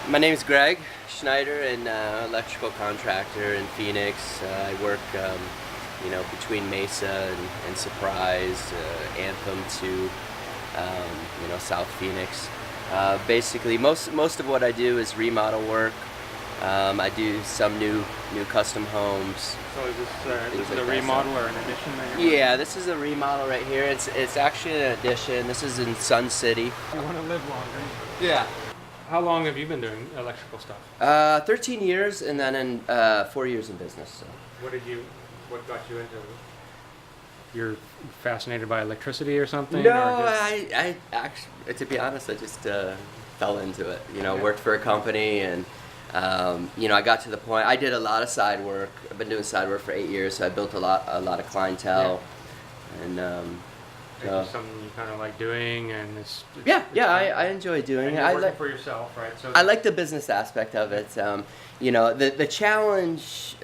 My name is Greg Schneider, and electrical contractor in Phoenix. I work, between Mesa and Surprise, Anthem to, South Phoenix. Basically, most of what I do is remodel work. I do some new custom homes. So is this like a that, remodel or an addition that you're Yeah, this is a remodel right here. It's actually an addition. This is in Sun City. You want to live longer. Yeah. How long have you been doing electrical stuff? 13 years, and then in 4 years in business. So. What got you into it? You're fascinated by electricity or something? No, or just... I actually, to be honest, I just fell into it. Worked for a company, and I got to the point. I did a lot of side work. I've been doing side work for 8 years, so I built a lot of clientele, and. Is it something you kind of like doing, and it's I enjoy doing and it. you're working for yourself, right? So I like the business aspect of it. The challenge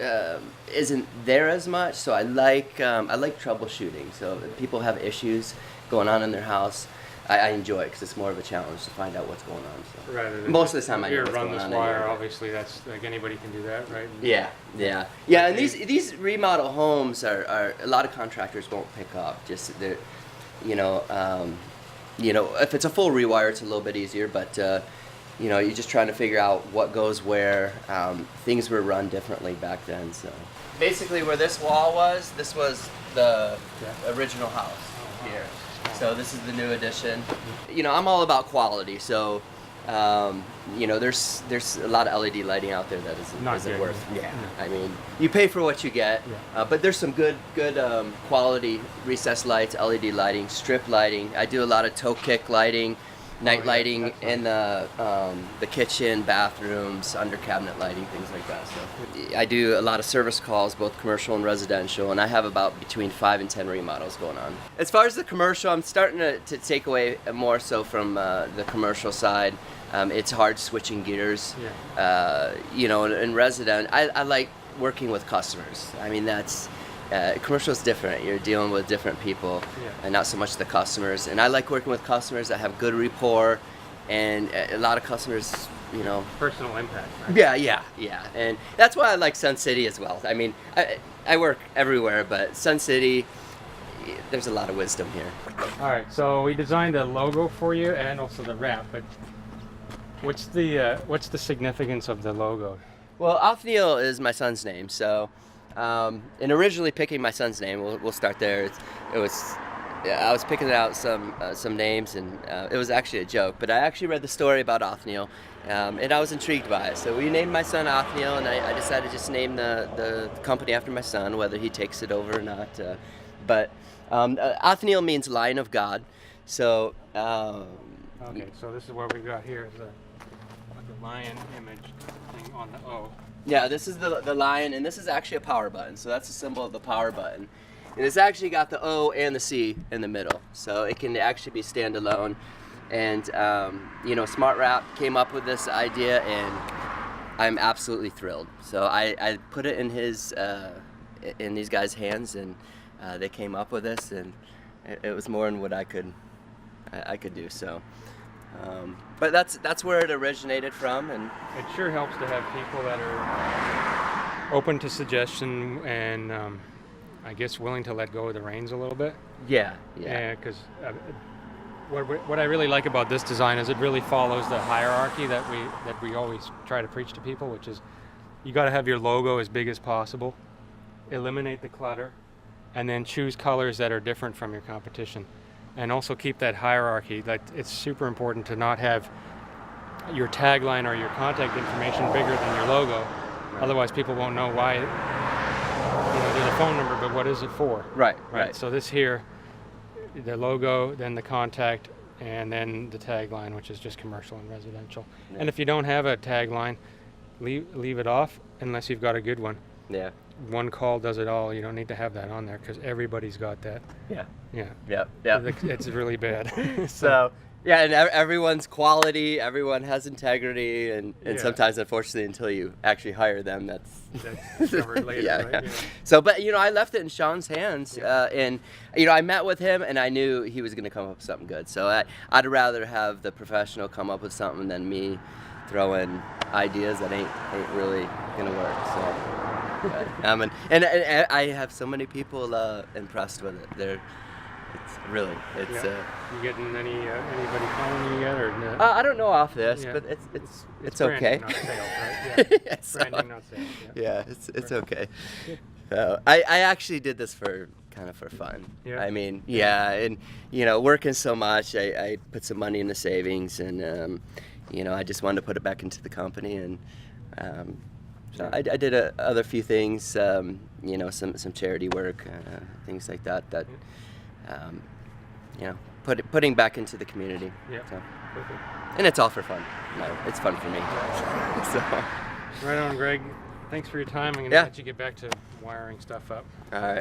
isn't there as much, so I like troubleshooting. So if people have issues going on in their house, I enjoy it because it's more of a challenge to find out what's going on. So. Rather than most of the time, I know here, what's run going this on. wire. Obviously, that's like anybody can do that, right? Yeah. And these remodel homes are a lot of contractors won't pick up. Just they're. If it's a full rewire, it's a little bit easier, but you're just trying to figure out what goes where. Things were run differently back then, so. Basically, where this wall was, this was the original house here. So this is the new addition. I'm all about quality, so there's a lot of LED lighting out there that isn't worth. Yeah, I mean, you pay for what you get, but there's some good quality recessed lights, LED lighting, strip lighting. I do a lot of toe kick lighting, night lighting in the kitchen, bathrooms, under cabinet lighting, things like that. So I do a lot of service calls, both commercial and residential, and I have about between 5 and 10 remodels going on. As far as the commercial, I'm starting to take away more so from the commercial side. It's hard switching gears. In resident, I like working with customers. I mean, that's commercial is different. You're dealing with different people, and not so much the customers. And I like working with customers that have good rapport, and a lot of customers, Personal impact. Right? Yeah. And that's why I like Sun City as well. I mean, I work everywhere, but Sun City, there's a lot of wisdom here. All right, so we designed a logo for you and also the wrap, but what's the significance of the logo? Well, Othniel is my son's name, so and originally picking my son's name, we'll start there. I was picking out some names, and it was actually a joke, but I actually read the story about Othniel, and I was intrigued by it. So we named my son Othniel, and I decided to just name the company after my son, whether he takes it over or not. But Othniel means Lion of God, so. Okay, so this is what we got here, the lion image thing on the O. Yeah, this is the lion, and this is actually a power button, so that's a symbol of the power button. And it's actually got the O and the C in the middle, so it can actually be standalone. And, Smart Wrap came up with this idea, and I'm absolutely thrilled. So I put it in these guys' hands, and they came up with this, and it was more than what I could do, so. But that's where it originated from, and it sure helps to have people that are open to suggestion and I guess willing to let go of the reins a little bit. Yeah. Because what I really like about this design is it really follows the hierarchy that we always try to preach to people, which is you got to have your logo as big as possible, eliminate the clutter, and then choose colors that are different from your competition. And also keep that hierarchy. Like, it's super important to not have your tagline or your contact information bigger than your logo. Right. Otherwise, people won't know why. There's a phone number, but what is it for? Right. So this here, the logo, then the contact, and then the tagline, which is just commercial and residential. Yeah. And if you don't have a tagline, leave it off unless you've got a good one. Yeah. One call does it all. You don't need to have that on there because everybody's got that. Yeah. It's really bad. So and everyone's quality, everyone has integrity, and sometimes, unfortunately, until you actually hire them, that's discovered later. Right? So, but I left it in Sean's hands, and I met with him, and I knew he was going to come up with something good. So I'd rather have the professional come up with something than me throwing ideas that ain't really gonna work. So, and I have so many people impressed with it. It's You getting anybody calling you yet, or no? I don't know off this, but it's okay. Branding, not sales, right? Yeah. Branding, not sales. Yeah, it's okay. I actually did this for fun. Yeah. I mean, and working so much, I put some money in the savings, and I just wanted to put it back into the company, and so I did other few things, some charity work, things like that. Putting back into the community. Yeah. So. Perfect. And it's all for fun. No, it's fun for me. So. Right on, Greg. Thanks for your time. I'm going to let you get back to wiring stuff up. All right.